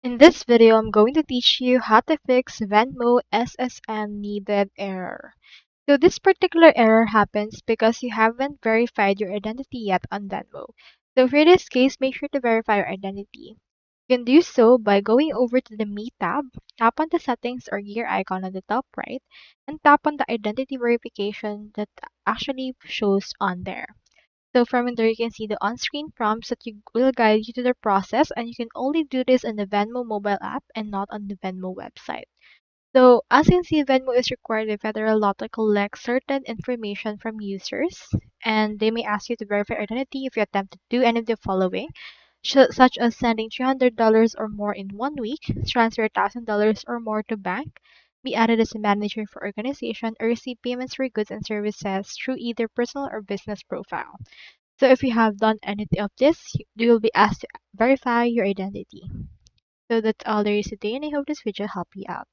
In this video, I'm going to teach you how to fix Venmo SSN needed error. So this particular error happens because you haven't verified your identity yet on Venmo. So for this case, make sure to verify your identity. You can do so by going over to the Me tab, tap on the settings or gear icon on the top right, and tap on the identity verification that actually shows on there. So from there, you can see the on-screen prompts that will guide you to the process, and you can only do this on the Venmo mobile app and not on the Venmo website. So as you can see, Venmo is required by federal law to collect certain information from users, and they may ask you to verify identity if you attempt to do any of the following, such as sending $300 or more in 1 week, transfer $1,000 or more to bank, be added as a manager for organization, or receive payments for goods and services through either personal or business profile. So if you have done any of this, you will be asked to verify your identity. So that's all there is today, and I hope this video helped you out.